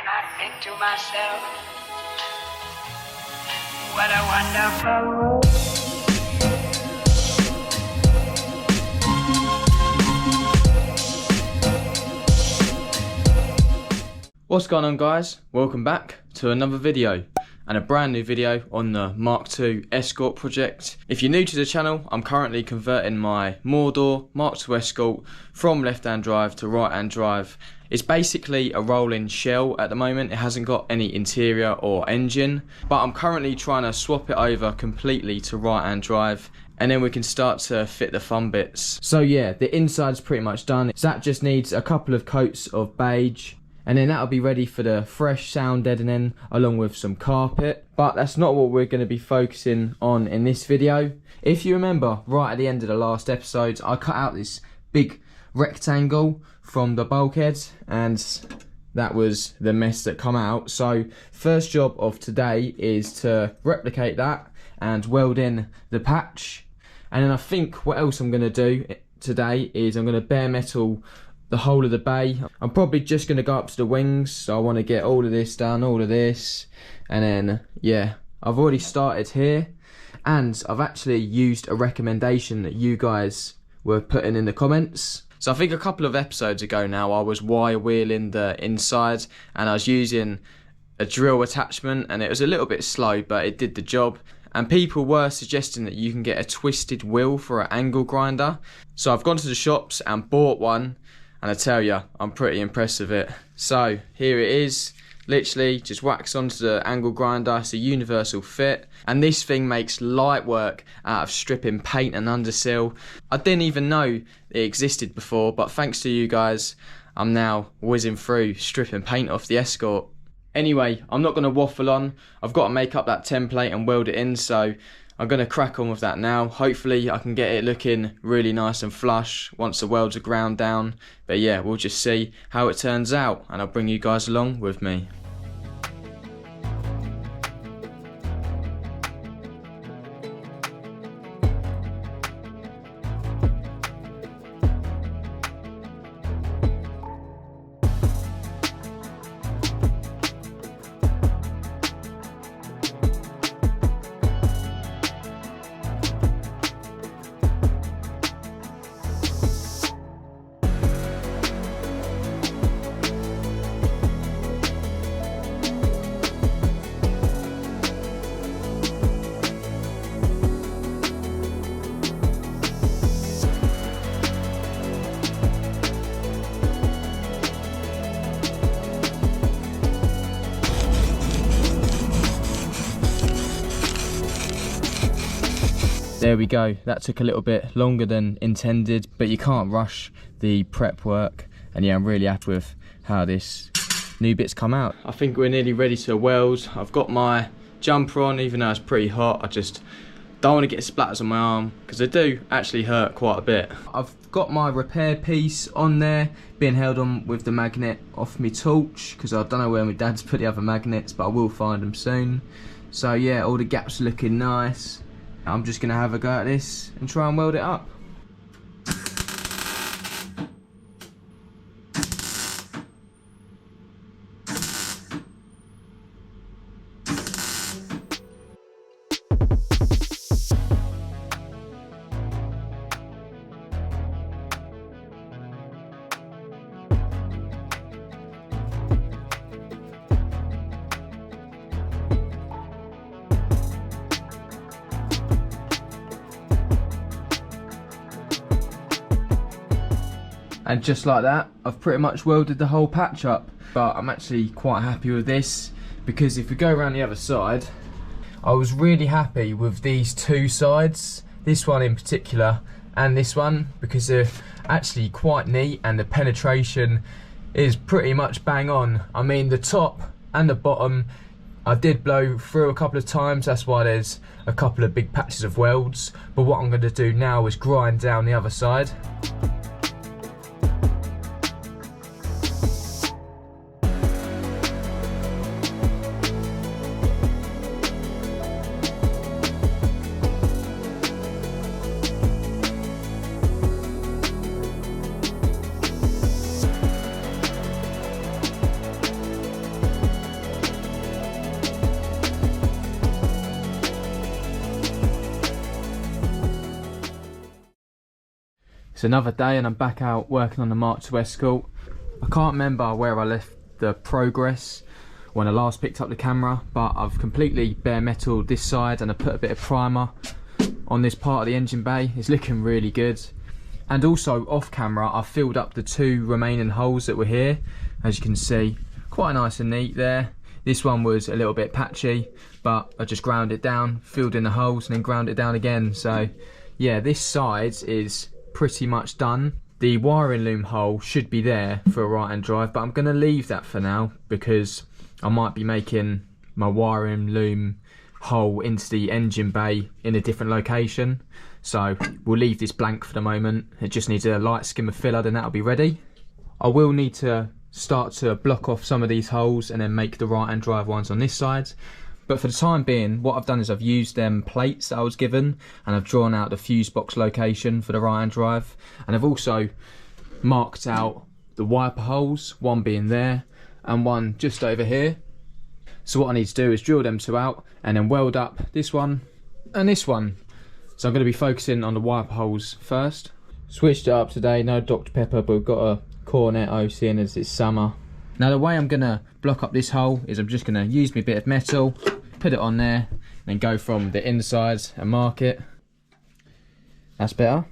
and I think to myself, what a wonderful world. What's going on, guys? Welcome back to another video and a brand new video on the Mark II Escort project. If you're new to the channel, I'm currently converting my Mordor Mark II Escort from left-hand drive to right-hand drive. It's basically a rolling shell at the moment. It hasn't got any interior or engine, but I'm currently trying to swap it over completely to right-hand drive, and then we can start to fit the fun bits. So yeah, the inside's pretty much done. So that just needs a couple of coats of beige, and then that'll be ready for the fresh sound deadening along with some carpet. But that's not what we're going to be focusing on in this video. If you remember, right at the end of the last episode, I cut out this big rectangle from the bulkhead, and that was the mess that come out. So first job of today is to replicate that and weld in the patch. And then I think what else I'm going to do today is I'm going to bare metal the whole of the bay. I'm probably just going to go up to the wings, so I want to get all of this done, all of this, and then yeah, I've already started here, and I've actually used a recommendation that you guys were putting in the comments. So I think a couple of episodes ago now, I was wire wheeling the inside and I was using a drill attachment, and it was a little bit slow, but it did the job. And people were suggesting that you can get a twisted wheel for an angle grinder. So I've gone to the shops and bought one, and I tell you, I'm pretty impressed with it. So here it is, literally just wax onto the angle grinder. It's a universal fit, and this thing makes light work out of stripping paint and undersill. I didn't even know it existed before, but thanks to you guys, I'm now whizzing through stripping paint off the Escort. Anyway, I'm not going to waffle on. I've got to make up that template and weld it in, so I'm going to crack on with that now. Hopefully I can get it looking really nice and flush once the welds are ground down. But yeah, we'll just see how it turns out, and I'll bring you guys along with me. There we go, that took a little bit longer than intended, but you can't rush the prep work. And yeah, I'm really happy with how this new bit's come out. I think we're nearly ready to weld. I've got my jumper on, even though it's pretty hot. I just don't want to get splatters on my arm, because they do actually hurt quite a bit. I've got my repair piece on there, being held on with the magnet off my torch, because I don't know where my dad's put the other magnets, but I will find them soon. So yeah, all the gaps are looking nice. I'm just going to have a go at this and try and weld it up. And just like that, I've pretty much welded the whole patch up. But I'm actually quite happy with this, because if we go around the other side, I was really happy with these two sides, this one in particular and this one, because they're actually quite neat and the penetration is pretty much bang on. I mean, the top and the bottom I did blow through a couple of times, that's why there's a couple of big patches of welds. But what I'm going to do now is grind down the other side. It's another day and I'm back out working on the Mark II Escort. I can't remember where I left the progress when I last picked up the camera, but I've completely bare metaled this side and I put a bit of primer on this part of the engine bay. It's looking really good. And also off camera, I filled up the 2 remaining holes that were here. As you can see, quite nice and neat there. This one was a little bit patchy, but I just ground it down, filled in the holes and then ground it down again. So yeah, this side is pretty much done. The wiring loom hole should be there for a right hand drive, but I'm going to leave that for now because I might be making my wiring loom hole into the engine bay in a different location. So we'll leave this blank for the moment. It just needs a light skim of filler, then that'll be ready. I will need to start to block off some of these holes and then make the right hand drive ones on this side. But for the time being, what I've done is I've used them plates that I was given and I've drawn out the fuse box location for the right hand drive. And I've also marked out the wiper holes, one being there and one just over here. So what I need to do is drill them 2 out and then weld up this one and this one. So I'm going to be focusing on the wiper holes first. Switched it up today, no Dr. Pepper, but we've got a Cornetto seeing as it's summer. Now the way I'm going to block up this hole is I'm just going to use my bit of metal, put it on there, and then go from the inside and mark it. That's better.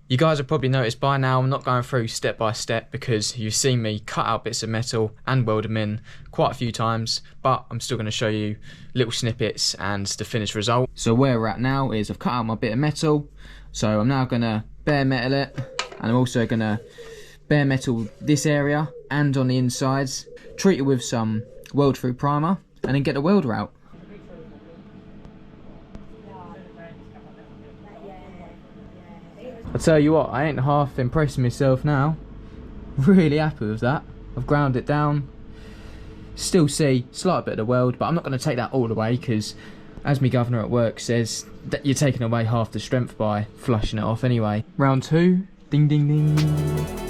You guys have probably noticed by now I'm not going through step by step because you've seen me cut out bits of metal and weld them in quite a few times, but I'm still going to show you little snippets and the finished result. So where we're at now is I've cut out my bit of metal, so I'm now going to bare metal it, and I'm also going to bare metal this area and on the insides, treat it with some weld through primer and then get the welder out. I tell you what, I ain't half impressing myself now. Really happy with that. I've ground it down. Still see slight bit of the weld, but I'm not going to take that all the way because, as my governor at work says, that you're taking away half the strength by flushing it off anyway. Round 2, ding ding ding.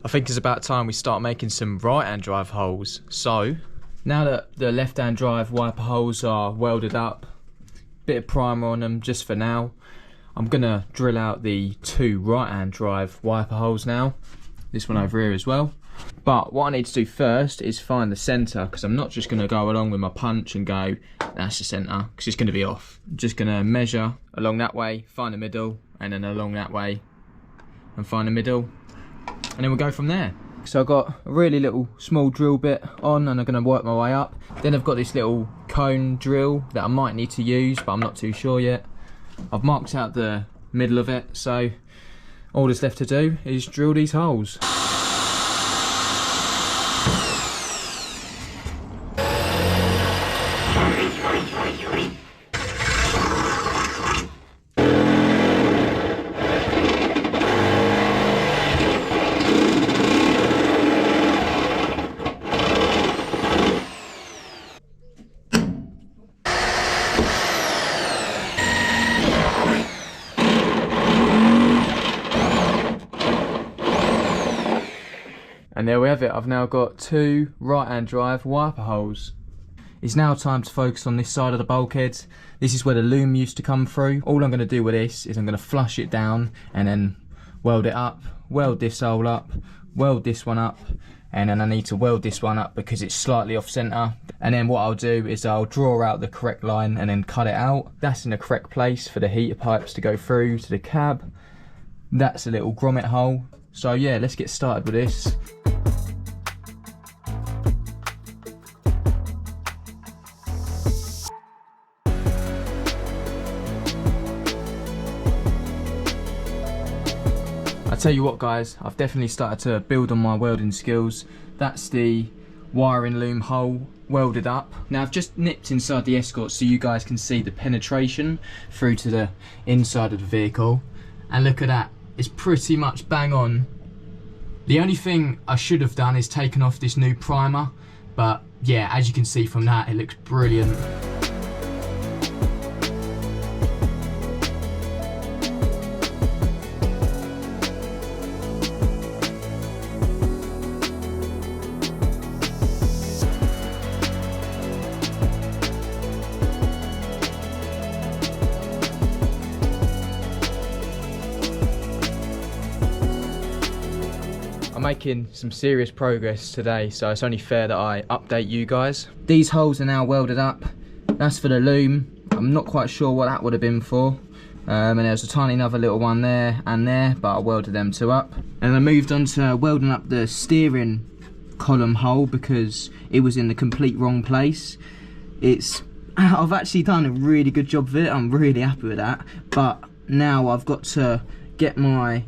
I think it's about time we start making some right hand drive holes. So now that the left hand drive wiper holes are welded up, bit of primer on them just for now, I'm gonna drill out the 2 right hand drive wiper holes now, this one over here as well. But what I need to do first is find the centre, because I'm not just gonna go along with my punch and go that's the centre, because it's gonna be off. I'm just gonna measure along that way, find the middle, and then along that way and find the middle, and then we'll go from there. So I've got a really little small drill bit on and I'm going to work my way up. Then I've got this little cone drill that I might need to use, but I'm not too sure yet. I've marked out the middle of it, so all that's left to do is drill these holes. And there we have it, I've now got 2 right hand drive wiper holes. It's now time to focus on this side of the bulkhead. This is where the loom used to come through. All I'm going to do with this is I'm going to flush it down and then weld it up, weld this hole up, weld this one up, and then I need to weld this one up because it's slightly off centre. And then what I'll do is I'll draw out the correct line and then cut it out. That's in the correct place for the heater pipes to go through to the cab. That's a little grommet hole. So yeah, let's get started with this. I tell you what guys, I've definitely started to build on my welding skills. That's the wiring loom hole welded up. Now I've just nipped inside the Escort so you guys can see the penetration through to the inside of the vehicle. And look at that, it's pretty much bang on. The only thing I should have done is taken off this new primer, but yeah, as you can see from that, it looks brilliant. making some serious progress today, so it's only fair that I update you guys. These holes are now welded up. That's for the loom. I'm not quite sure what that would have been for. And there's a tiny another little one there and there, but I welded them two up. And I moved on to welding up the steering column hole because it was in the complete wrong place. I've actually done a really good job of it. I'm really happy with that. But now I've got to get my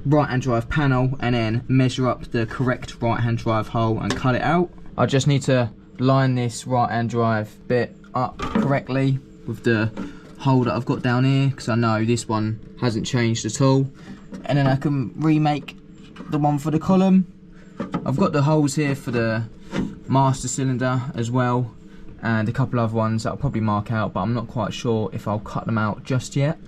right hand drive panel and then measure up the correct right hand drive hole and cut it out. I just need to line this right hand drive bit up correctly with the hole that I've got down here, because I know this one hasn't changed at all, and then I can remake the one for the column. I've got the holes here for the master cylinder as well, and a couple other ones that I'll probably mark out, but I'm not quite sure if I'll cut them out just yet.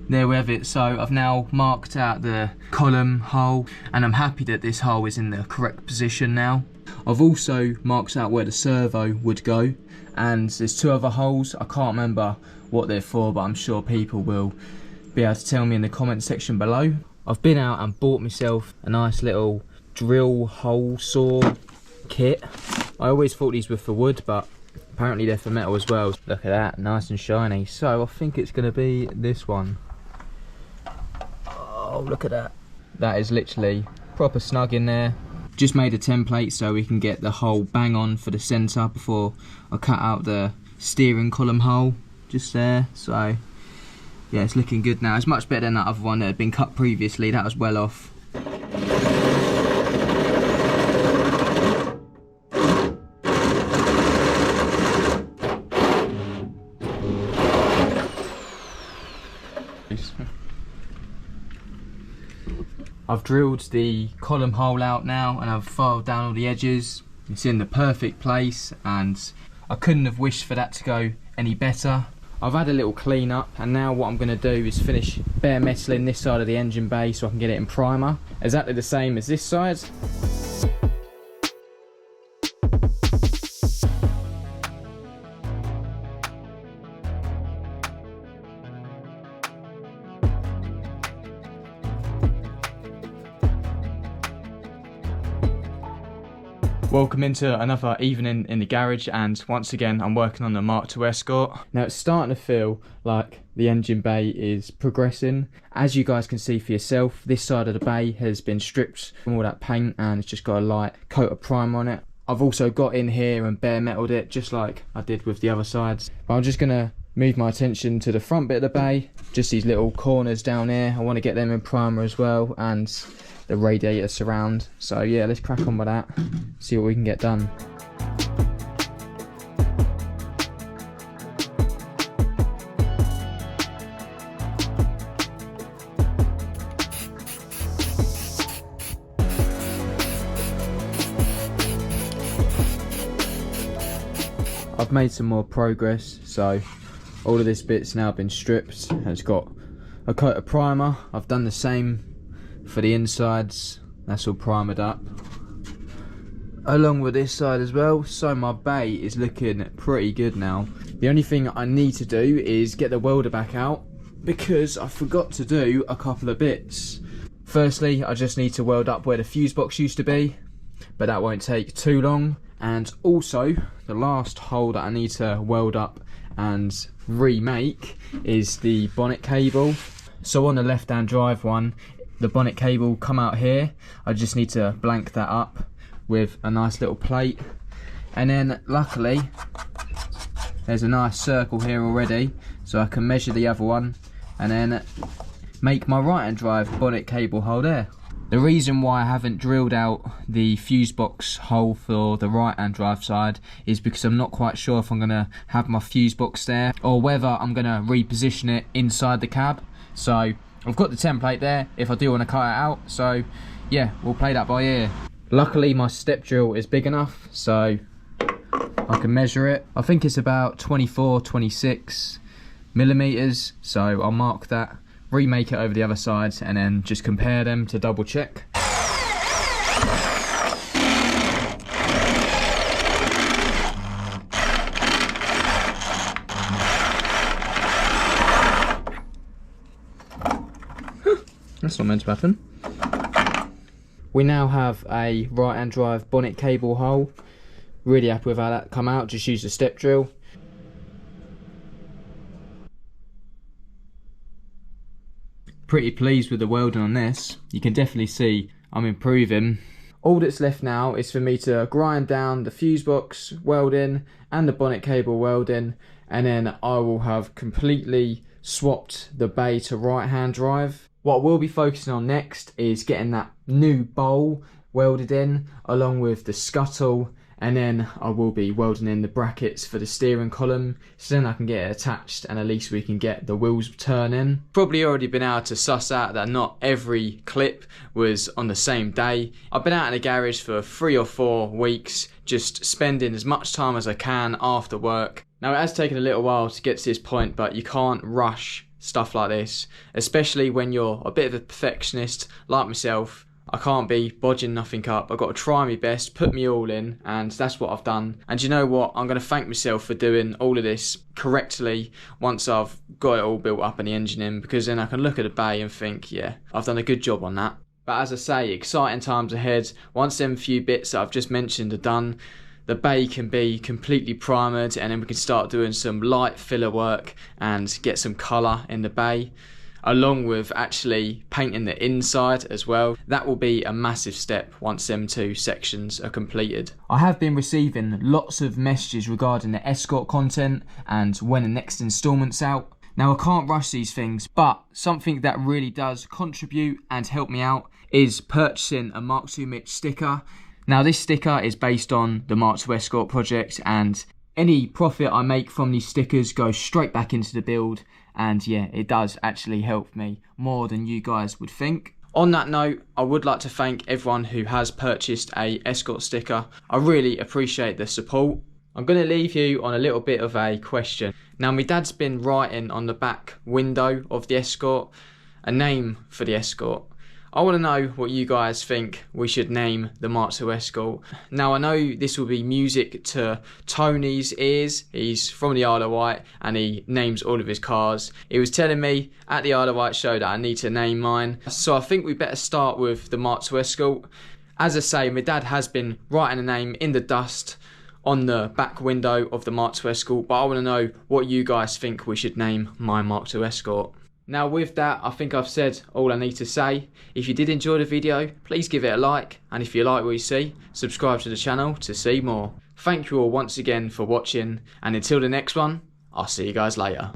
There we have it. So I've now marked out the column hole, and I'm happy that this hole is in the correct position now. I've also marked out where the servo would go, and there's two other holes. I can't remember what they're for, but I'm sure people will be able to tell me in the comment section below. I've been out and bought myself a nice little drill hole saw kit. I always thought these were for wood, but apparently they're for metal as well. Look at that, nice and shiny. So I think it's going to be this one. Oh, look at that. That is literally proper snug in there. Just made a template so we can get the hole bang on for the centre before I cut out the steering column hole just there. So yeah, it's looking good now. It's much better than that other one that had been cut previously. That was well off. I've drilled the column hole out now, and I've filed down all the edges. It's in the perfect place, and I couldn't have wished for that to go any better. I've had a little clean up, and now what I'm going to do is finish bare metaling this side of the engine bay so I can get it in primer, exactly the same as this side. Welcome into another evening in the garage, and once again I'm working on the Mark II Escort. Now it's starting to feel like the engine bay is progressing. As you guys can see for yourself, this side of the bay has been stripped from all that paint and it's just got a light coat of primer on it. I've also got in here and bare metaled it just like I did with the other sides. But I'm just going to move my attention to the front bit of the bay, just these little corners down here. I want to get them in primer as well, and the radiator surround. So yeah, let's crack on with that, see what we can get done. I've made some more progress, so all of this bit's now been stripped and it's got a coat of primer. I've done the same for the insides, that's all primered up along with this side as well. So my bay is looking pretty good now. The only thing I need to do is get the welder back out, because I forgot to do a couple of bits. Firstly, I just need to weld up where the fuse box used to be, but that won't take too long. And also the last hole that I need to weld up and remake is the bonnet cable. So on the left hand drive one, the bonnet cable come out here. I just need to blank that up with a nice little plate, and then luckily there's a nice circle here already, so I can measure the other one and then make my right hand drive bonnet cable hole there. The reason why I haven't drilled out the fuse box hole for the right hand drive side is because I'm not quite sure if I'm going to have my fuse box there or whether I'm going to reposition it inside the cab. So I've got the template there if I do want to cut it out, so yeah, we'll play that by ear. Luckily my step drill is big enough so I can measure it. I think it's about 24-26 millimeters, so I'll mark that, remake it over the other side, and then just compare them to double check. That's not meant to happen. We now have a right hand drive bonnet cable hole. Really happy with how that come out, just use the step drill. Pretty pleased with the welding on this. You can definitely see I'm improving. All that's left now is for me to grind down the fuse box welding and the bonnet cable welding, and then I will have completely swapped the bay to right hand drive. What we'll be focusing on next is getting that new bowl welded in along with the scuttle, and then I will be welding in the brackets for the steering column, so then I can get it attached and at least we can get the wheels turning. Probably already been able to suss out that not every clip was on the same day. I've been out in the garage for 3 or 4 weeks, just spending as much time as I can after work. Now it has taken a little while to get to this point, but you can't rush stuff like this, especially when you're a bit of a perfectionist like myself. I can't be bodging nothing up. I've got to try my best, put me all in, and that's what I've done. And you know what? I'm going to thank myself for doing all of this correctly once I've got it all built up and the engine in, because then I can look at the bay and think, yeah, I've done a good job on that. But as I say, exciting times ahead. Once them few bits that I've just mentioned are done, the bay can be completely primered, and then we can start doing some light filler work and get some colour in the bay, along with actually painting the inside as well. That will be a massive step once them 2 sections are completed. I have been receiving lots of messages regarding the Escort content and when the next installment's out. Now I can't rush these things, but something that really does contribute and help me out is purchasing a Mark II Mitch sticker. Now this sticker is based on the Mark II Escort project, and any profit I make from these stickers goes straight back into the build, and yeah, it does actually help me more than you guys would think. On that note, I would like to thank everyone who has purchased a Escort sticker. I really appreciate the support. I'm going to leave you on a little bit of a question. Now my dad's been writing on the back window of the Escort a name for the Escort. I want to know what you guys think we should name the Mark II Escort. Now I know this will be music to Tony's ears. He's from the Isle of Wight and he names all of his cars. He was telling me at the Isle of Wight show that I need to name mine. So I think we better start with the Mark II Escort. As I say, my dad has been writing a name in the dust on the back window of the Mark II Escort, but I want to know what you guys think we should name my Mark II Escort. Now with that, I think I've said all I need to say. If you did enjoy the video, please give it a like, and if you like what you see, subscribe to the channel to see more. Thank you all once again for watching, and until the next one, I'll see you guys later.